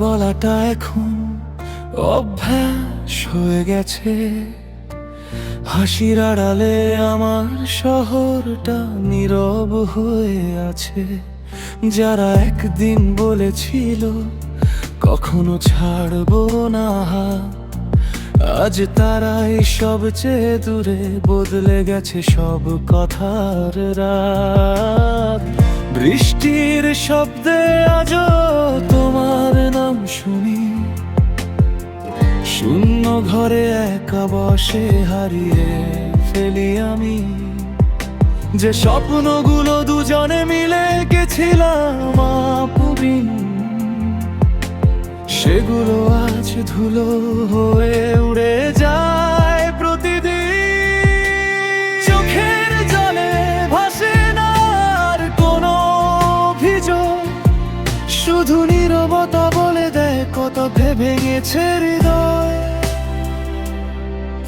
বলাটা এখন অভ্যাস হয়ে গেছে। হাসির আড়ালে আমার শহরটা নীরব হয়ে আছে। যারা একদিন বলেছিল কখনো ছাড়বো না হাত, আজ তারাই সবচেয়ে দূরে, বদলে গেছে সব কথার রাত। বৃষ্টির শব্দে আজও তোমার নাম শুনি, শূন্য ঘরে একা বসে হারিয়ে ফেলি আমি। যে স্বপ্নগুলো দুজনে মিলে গেছিলাম আপুরিন, সেগুলো আজ ধুলো হয়ে উড়ে যায় প্রতিদিন। চোখের জলে ভাসে না আর কোনো অভিযোগ, শুধু নীরবতা বলে দেয় কত ভেঙেছে হৃদয়।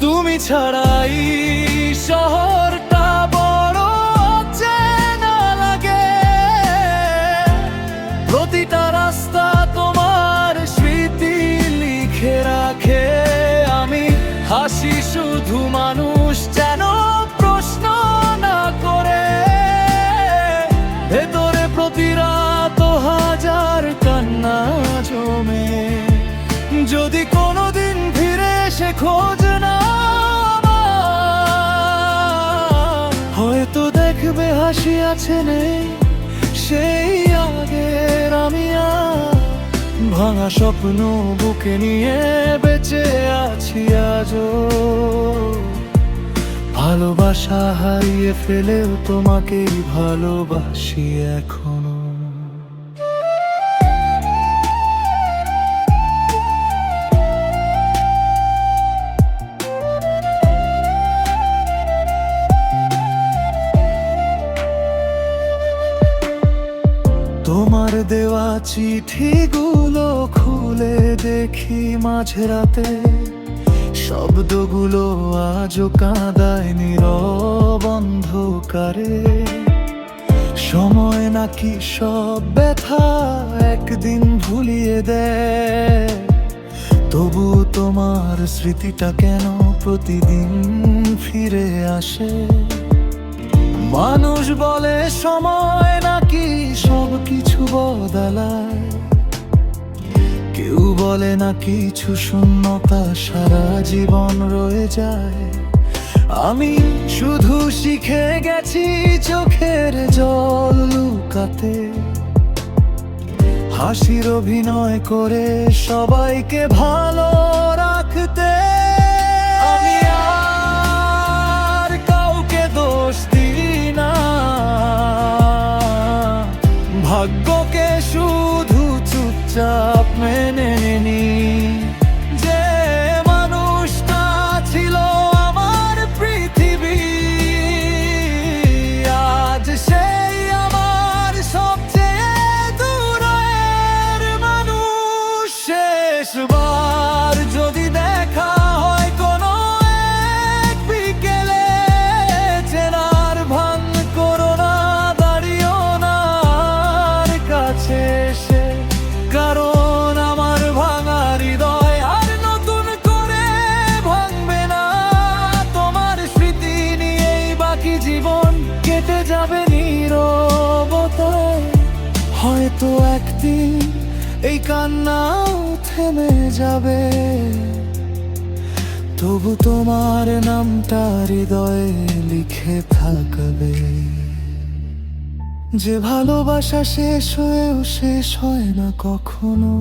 তুমি ছাড়াই শহরটা বড় চেনা লাগে, প্রতিটা রাস্তা তোমার স্মৃতি লিখে রাখে। আমি হাসি শুধু মানুষ যেন প্রশ্ন না করে, ভেতরে প্রতি রাত হাজার কান্না জমে। যদি কোনোদিন ফিরে এসে খোঁজ না আমার, হয়তো দেখবে হাসি আছে নেই সেই আগের আমি। আর ভাঙা স্বপ্ন বুকে নিয়ে বেঁচে আছি আজও। ভালোবাসা হারিয়ে ফেলেও তোমাকেই ভালোবাসি এখনো। তোমার দেওয়া চিঠিগুলো খুলে দেখি মাঝরাতে, শব্দগুলো আজও কাঁদায় নীরব অন্ধকারে। সময় নাকি সব ব্যথা একদিন ভুলিয়ে দেয়, তবু তোমার স্মৃতিটা কেন প্রতিদিন ফিরে আসে। মানুষ বলে সময় নাকি সব কিছু বদলায়, কেউ বলে না কিছু শূন্যতা সারা জীবন রয়ে যায়। আমি শুধু শিখে গেছি চোখের জল লুকাতে, হাসির অভিনয় করে সবাইকে ভালো রাখতে। আমি আর কাউকে দোষ দিই না, ভাগ্যকে শুধু চুপচাপ মেনে নি। যে মানুষটা ছিল আমার পৃথিবী, আজ সেই আমার সবচেয়ে দূরের মানুষ। শেষবার যদি দেখা হয় কোনো এক বিকেলে, চেনার ভান করো না, দাঁড়িও না আর কাছে এসে। কারণ আমার ভাঙা হৃদয় আর নতুন করে ভাঙবে না। তোমার স্মৃতি নিয়েই বাকি জীবন কেটে যাবে নীরবতায়। হয়তো একদিন এই কান্নাও থেমে যাবে, তবু তোমার নামটা হৃদয়ে লিখে থাকবে। যে ভালোবাসা শেষ হয়েও শেষ হয় না কখনো,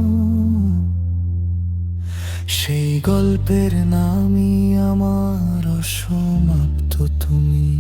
সেই গল্পের নামই আমার অসমাপ্ত তুমি।